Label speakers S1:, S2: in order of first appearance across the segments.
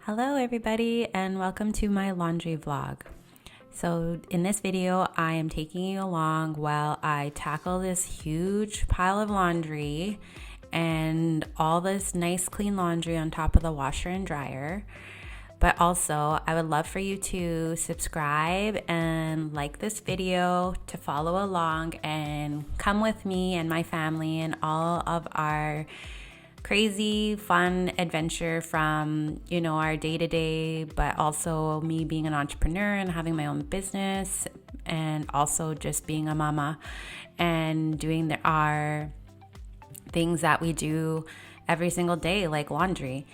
S1: Hello everybody and welcome to my laundry vlog. So in this video I am taking you along while I tackle this huge pile of laundry and all this nice clean laundry on top of the washer and dryer. But also I would love for you to subscribe and like this video, to follow along and come with me and my family and all of our crazy fun adventure from our day-to-day, but also me being an entrepreneur and having my own business, and also just being a mama and doing our things that we do every single day, like laundry.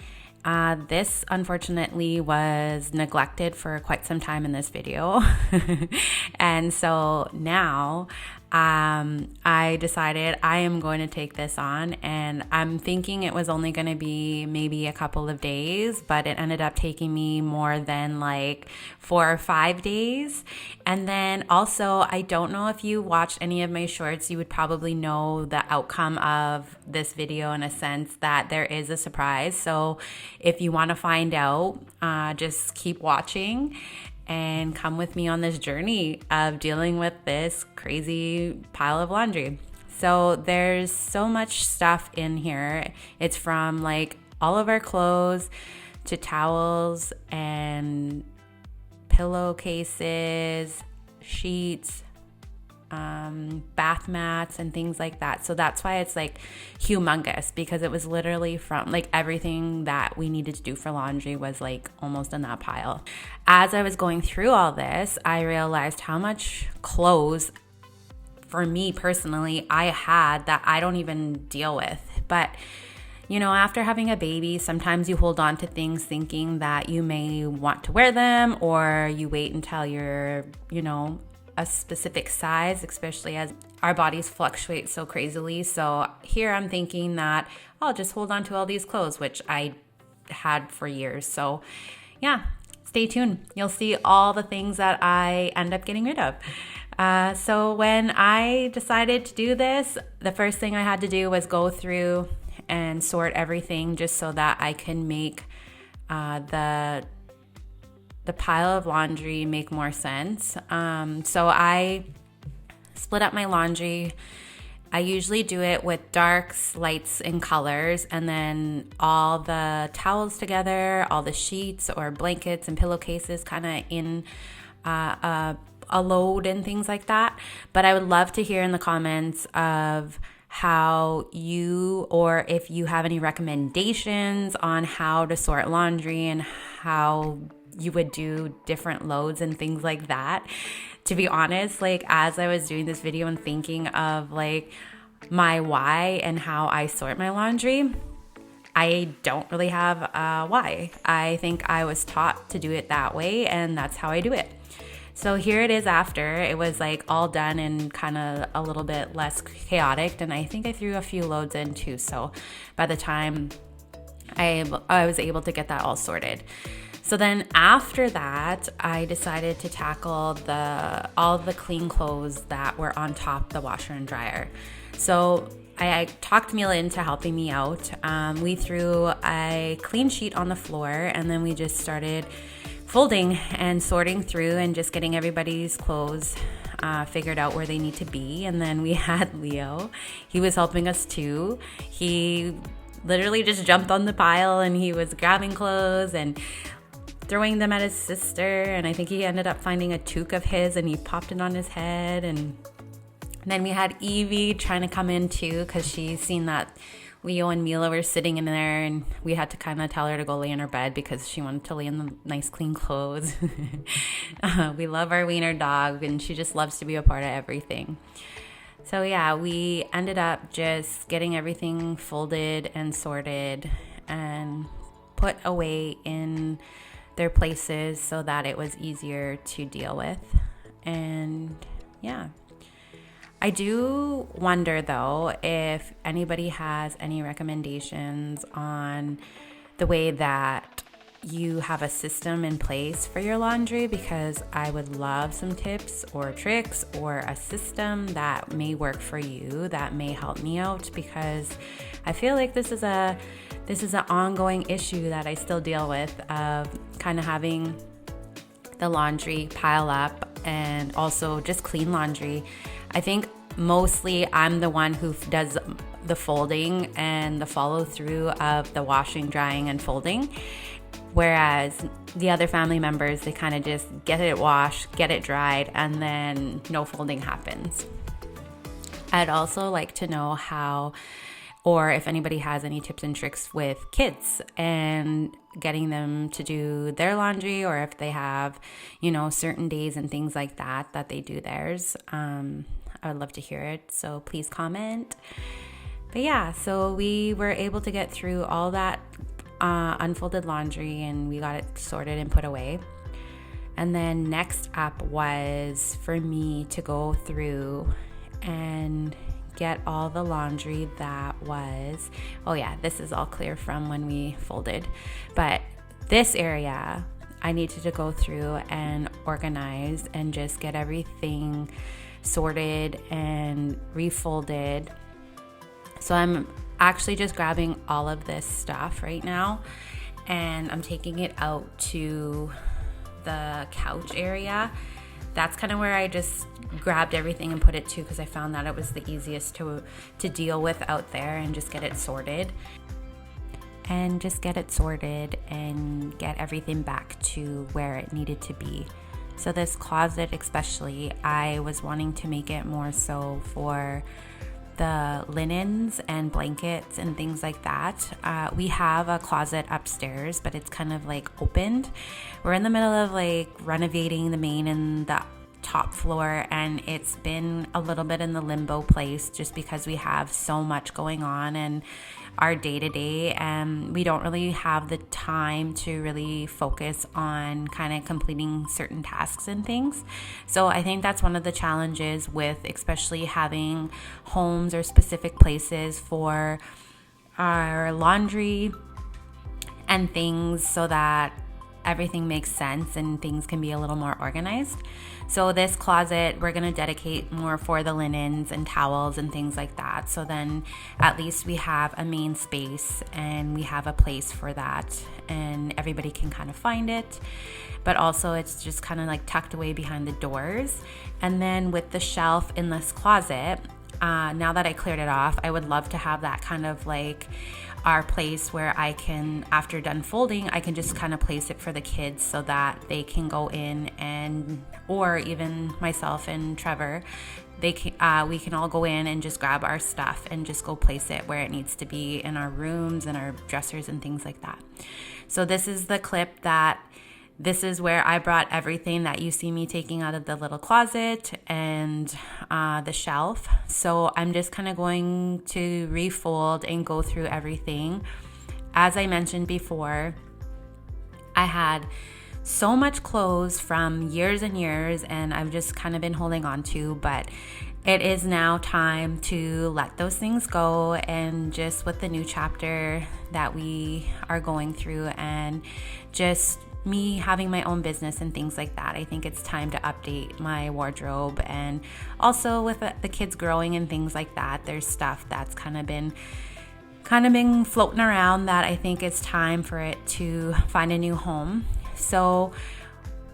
S1: This unfortunately was neglected for quite some time in this video. And so now I decided I am going to take this on, and I'm thinking it was only going to be maybe a couple of days, but it ended up taking me more than like 4 or 5 days. And then also, I don't know if you watched any of my shorts, you would probably know the outcome of this video in a sense that there is a surprise. So if you want to find out, just keep watching and come with me on this journey of dealing with this crazy pile of laundry. So there's so much stuff in here. It's from like all of our clothes to towels and pillowcases, sheets, bath mats and things like that. So that's why it's like humongous, because it was literally from like everything that we needed to do for laundry was like almost in that pile. As I was going through all this, I realized how much clothes for me personally I had that I don't even deal with. But after having a baby, sometimes you hold on to things thinking that you may want to wear them, or you wait until you're a specific size, especially as our bodies fluctuate so crazily. So here I'm thinking that I'll just hold on to all these clothes, which I had for years. So yeah, stay tuned. You'll see all the things that I end up getting rid of. So when I decided to do this, the first thing I had to do was go through and sort everything just so that I can make the pile of laundry make more sense. So I split up my laundry. I usually do it with darks, lights, and colors, and then all the towels together, all the sheets or blankets and pillowcases kind of in a load and things like that. But I would love to hear in the comments of how you, or if you have any recommendations on how to sort laundry and how you would do different loads and things like that. To be honest, like as I was doing this video and thinking of like my why and how I sort my laundry, I don't really have a why. I think I was taught to do it that way, and that's how I do it. So here it is after. It was like all done and kind of a little bit less chaotic, and I think I threw a few loads in too. So by the time I was able to get that all sorted. So then after that, I decided to tackle all the clean clothes that were on top the washer and dryer. So I talked Mila into helping me out. We threw a clean sheet on the floor, and then we just started folding and sorting through and just getting everybody's clothes figured out where they need to be. And then we had Leo. He was helping us too. He literally just jumped on the pile and he was grabbing clothes and throwing them at his sister, and I think he ended up finding a toque of his and he popped it on his head. And then we had Evie trying to come in too, because she's seen that Leo and Mila were sitting in there, and we had to kind of tell her to go lay in her bed because she wanted to lay in the nice clean clothes. We love our wiener dog, and she just loves to be a part of everything. So yeah, we ended up just getting everything folded and sorted and put away in their places so that it was easier to deal with. And yeah, I do wonder though if anybody has any recommendations on the way that you have a system in place for your laundry, because I would love some tips or tricks or a system that may work for you, that may help me out, because I feel like this is an ongoing issue that I still deal with, of kind of having the laundry pile up and also just clean laundry. I think mostly I'm the one who does the folding and the follow through of the washing, drying, and folding. Whereas the other family members, they kind of just get it washed, get it dried, and then no folding happens. I'd also like to know how, or if anybody has any tips and tricks with kids and getting them to do their laundry, or if they have, certain days and things like that they do theirs. I would love to hear it. So please comment. But yeah, so we were able to get through all that unfolded laundry, and we got it sorted and put away. And then next up was for me to go through and get all the laundry that was, this is all clear from when we folded, but this area I needed to go through and organize and just get everything sorted and refolded. So I'm actually just grabbing all of this stuff right now, and I'm taking it out to the couch area. That's kind of where I just grabbed everything and put it to, because I found that it was the easiest to deal with out there, and just get it sorted. And just get it sorted and get everything back to where it needed to be. So this closet especially, I was wanting to make it more so for the linens and blankets and things like that. We have a closet upstairs, but it's kind of like opened. We're in the middle of like renovating the main and the top floor, and it's been a little bit in the limbo place just because we have so much going on and our day-to-day, and we don't really have the time to really focus on kind of completing certain tasks and things. So I think that's one of the challenges with especially having homes or specific places for our laundry and things, so that everything makes sense and things can be a little more organized. So this closet, we're going to dedicate more for the linens and towels and things like that. So then at least we have a main space and we have a place for that, and everybody can kind of find it. But also it's just kind of like tucked away behind the doors. And then with the shelf in this closet, now that I cleared it off, I would love to have that kind of like our place where I can, after done folding, I can just kind of place it for the kids so that they can go in, and or even myself and Trevor, we can all go in and just grab our stuff and just go place it where it needs to be in our rooms and our dressers and things like that. So this is the clip that this is where I brought everything that you see me taking out of the little closet and the shelf. So I'm just kind of going to refold and go through everything. As I mentioned before, I had so much clothes from years and years, and I've just kind of been holding on to, but it is now time to let those things go, and just with the new chapter that we are going through, and just me having my own business and things like that, I think it's time to update my wardrobe. And also with the kids growing and things like that, there's stuff that's kind of been floating around that I think it's time for it to find a new home. So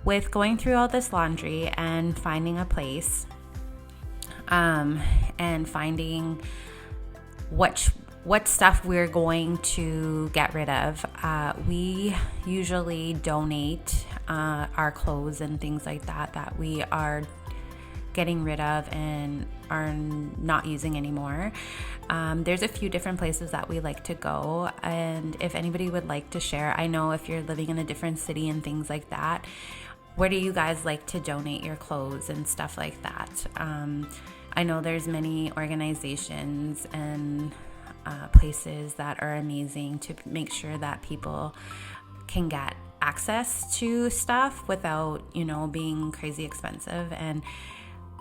S1: with going through all this laundry and finding a place, and finding what stuff we're going to get rid of. We usually donate our clothes and things like that we are getting rid of and are not using anymore. There's a few different places that we like to go, and if anybody would like to share, I know if you're living in a different city and things like that, where do you guys like to donate your clothes and stuff like that? I know there's many organizations and places that are amazing to make sure that people can get access to stuff without, being crazy expensive. And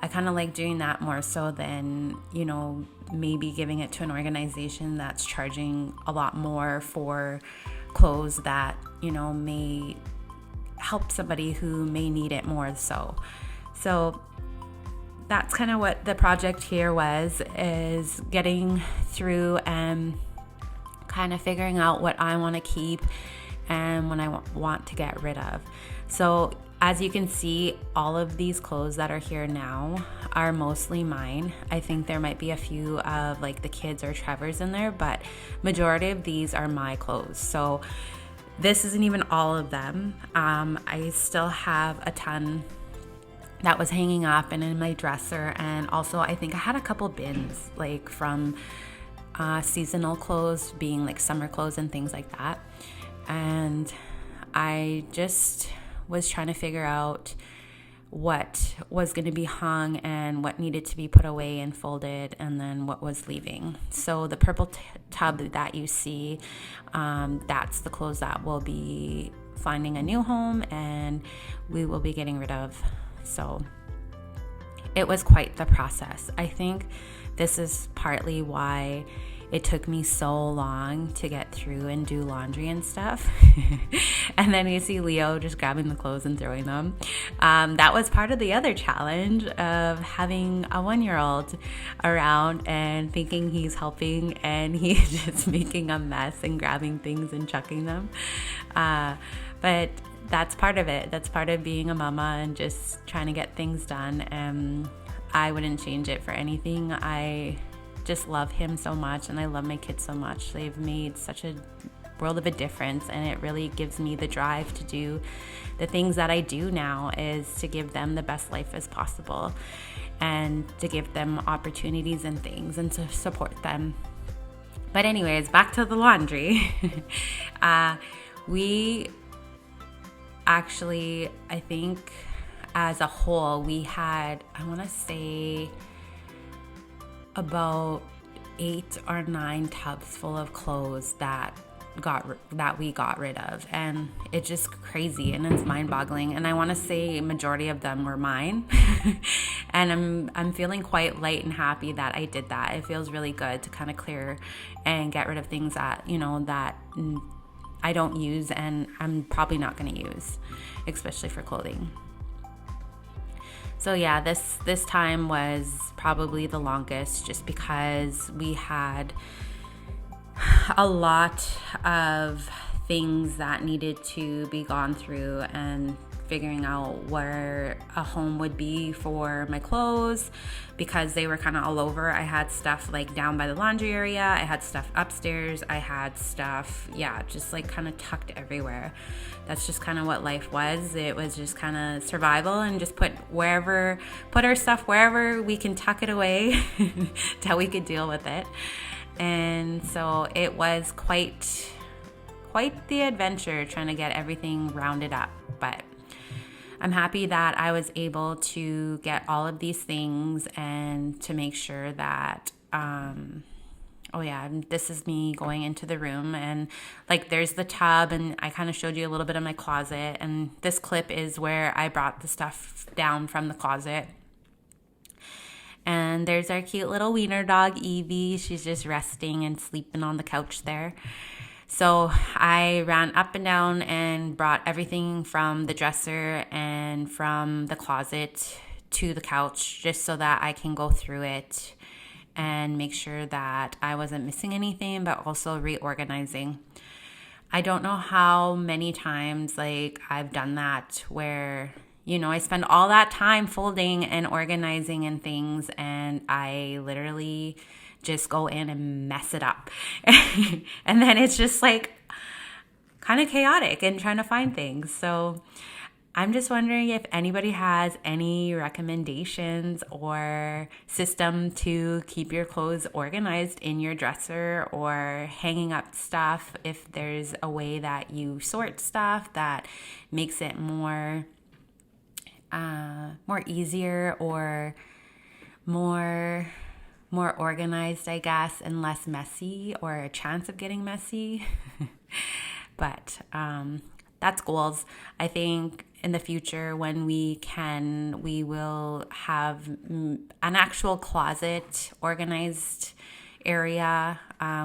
S1: I kind of like doing that more so than, maybe giving it to an organization that's charging a lot more for clothes that, may help somebody who may need it more so. So that's kind of what the project here was, is getting through and kind of figuring out what I want to keep and what I want to get rid of. So as you can see, all of these clothes that are here now are mostly mine. I think there might be a few of like the kids or Trevor's in there, but majority of these are my clothes. So this isn't even all of them. I still have a ton that was hanging up and in my dresser. And also I think I had a couple bins like from seasonal clothes, being like summer clothes and things like that. And I just was trying to figure out what was going to be hung and what needed to be put away and folded, and then what was leaving. So the purple tub that you see, that's the clothes that will be finding a new home and we will be getting rid of. So it was quite the process. I think this is partly why it took me so long to get through and do laundry and stuff. And then you see Leo just grabbing the clothes and throwing them. That was part of the other challenge of having a 1-year-old around and thinking he's helping and he's just making a mess and grabbing things and chucking them. But that's part of it. That's part of being a mama and just trying to get things done. And I wouldn't change it for anything. I just love him so much and I love my kids so much. They've made such a world of a difference, and it really gives me the drive to do the things that I do now, is to give them the best life as possible and to give them opportunities and things and to support them. But anyways, back to the laundry. We actually, I think as a whole, we had, I want to say, about 8 or 9 tubs full of clothes that we got rid of, and it's just crazy and it's mind-boggling. And I want to say majority of them were mine. And I'm feeling quite light and happy that I did that. It feels really good to kind of clear and get rid of things that that I don't use and I'm probably not going to use, especially for clothing. So yeah, this time was probably the longest, just because we had a lot of things that needed to be gone through, and figuring out where a home would be for my clothes, because they were kind of all over. I had stuff like down by the laundry area, I had stuff upstairs, I had stuff, just like kind of tucked everywhere. That's just kind of what life was. It was just kind of survival, and just put our stuff wherever we can tuck it away till we could deal with it. And so it was quite the adventure trying to get everything rounded up. But I'm happy that I was able to get all of these things and to make sure that, this is me going into the room, and like there's the tub, and I kind of showed you a little bit of my closet, and this clip is where I brought the stuff down from the closet. And there's our cute little wiener dog, Evie. She's just resting and sleeping on the couch there. So I ran up and down and brought everything from the dresser and from the closet to the couch, just so that I can go through it and make sure that I wasn't missing anything, but also reorganizing. I don't know how many times I've done that, where I spend all that time folding and organizing and things, and I literally just go in and mess it up. And then it's just kind of chaotic and trying to find things. So I'm just wondering if anybody has any recommendations or system to keep your clothes organized in your dresser or hanging up stuff. If there's a way that you sort stuff that makes it more easier or more organized, I guess, and less messy, or a chance of getting messy. But that's goals. I think in the future, when we will have an actual closet organized area.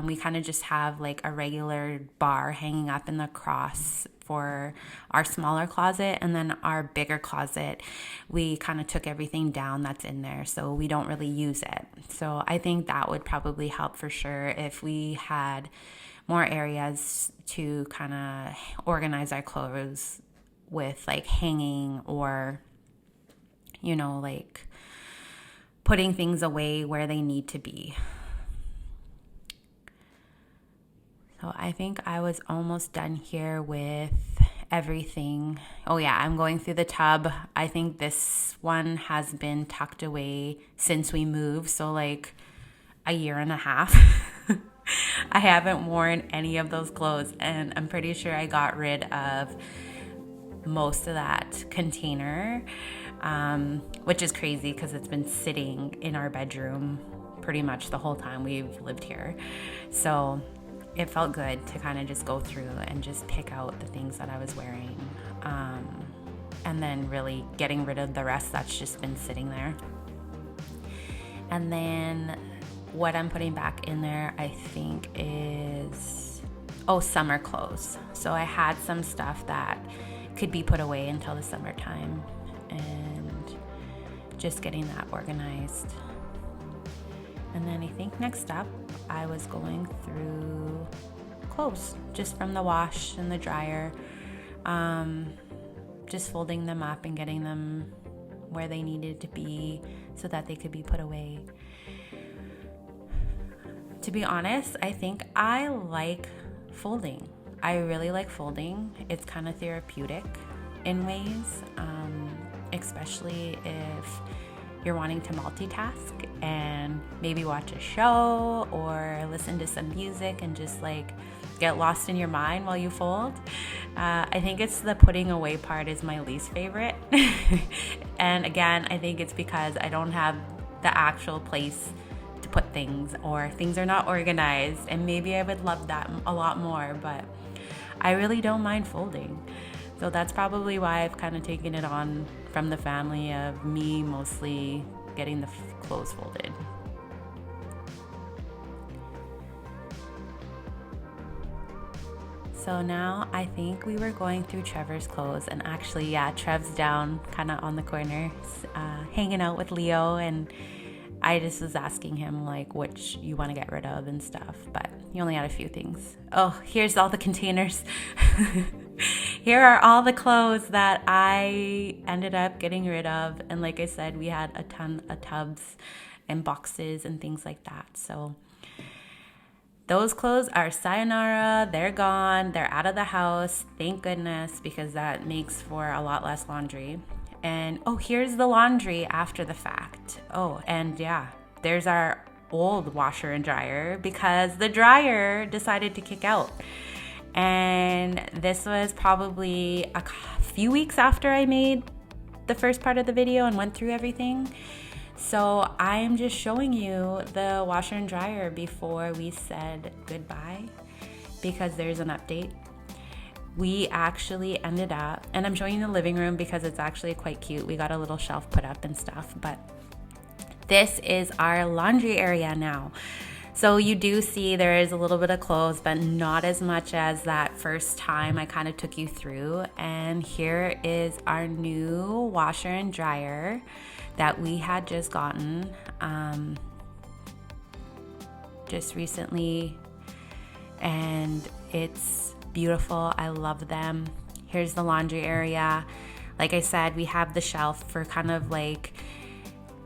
S1: We kind of just have like a regular bar hanging up in the cross for our smaller closet, and then our bigger closet, we kind of took everything down that's in there, so we don't really use it. So I think that would probably help for sure if we had more areas to kind of organize our clothes with, like hanging or, you know, like putting things away where they need to be. So I think I was almost done here with everything. Oh yeah, I'm going through the tub. I think this one has been tucked away since we moved, so like a year and a half. I haven't worn any of those clothes, and I'm pretty sure I got rid of most of that container, which is crazy because it's been sitting in our bedroom pretty much the whole time we've lived here. So it felt good to kind of just go through and just pick out the things that I was wearing, and then really getting rid of the rest that's just been sitting there. And then what I'm putting back in there, I think, is summer clothes. So I had some stuff that could be put away until the summertime, and just getting that organized. And then I think next up, I was going through clothes just from the wash and the dryer, just folding them up and getting them where they needed to be so that they could be put away. To be honest, I think I like folding. I really like folding. It's kind of therapeutic in ways, especially if you're wanting to multitask and maybe watch a show or listen to some music and just like get lost in your mind while you fold. I think it's the putting away part is my least favorite. And again, I think it's because I don't have the actual place to put things, or things are not organized, and maybe I would love that a lot more, but I really don't mind folding. So that's probably why I've kind of taken it on from the family of me mostly getting the clothes folded. So now I think we were going through Trevor's clothes, and actually, yeah, Trev's down kind of on the corner, hanging out with Leo, and I just was asking him like which you want to get rid of and stuff, but he only had a few things. Oh, here's all the containers. Here are all the clothes that I ended up getting rid of. And like I said, we had a ton of tubs and boxes and things like that. So those clothes are sayonara. They're gone. They're out of the house. Thank goodness, because that makes for a lot less laundry. And here's the laundry after the fact. And yeah, there's our old washer and dryer because the dryer decided to kick out. And this was probably a few weeks after I made the first part of the video and went through everything. So I'm just showing you the washer and dryer before we said goodbye, because there's an update. We actually ended up, and I'm showing you the living room because it's actually quite cute. We got a little shelf put up and stuff, but this is our laundry area now. So you do see there is a little bit of clothes, but not as much as that first time I kind of took you through. And here is our new washer and dryer that we had just gotten just recently, and it's beautiful. I love them. Here's the laundry area. Like I said, we have the shelf for kind of like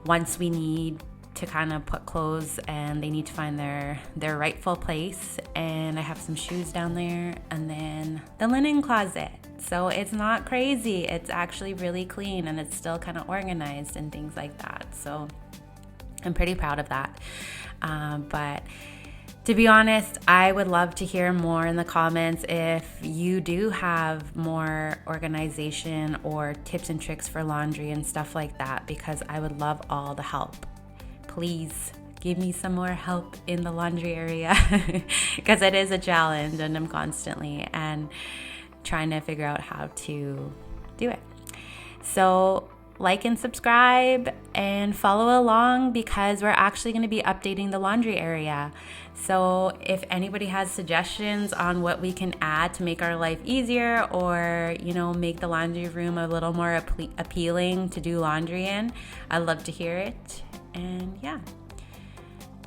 S1: once we need to kind of put clothes and they need to find their rightful place. And I have some shoes down there, and then the linen closet. So it's not crazy. It's actually really clean, and it's still kind of organized and things like that. So I'm pretty proud of that. But to be honest, I would love to hear more in the comments if you do have more organization or tips and tricks for laundry and stuff like that, because I would love all the help. Please give me some more help in the laundry area because it is a challenge, and I'm constantly trying to figure out how to do it. So like and subscribe and follow along, because we're actually going to be updating the laundry area. So if anybody has suggestions on what we can add to make our life easier, or, you know, make the laundry room a little more appealing to do laundry in, I'd love to hear it. And yeah,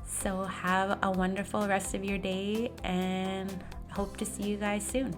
S1: so have a wonderful rest of your day, and hope to see you guys soon.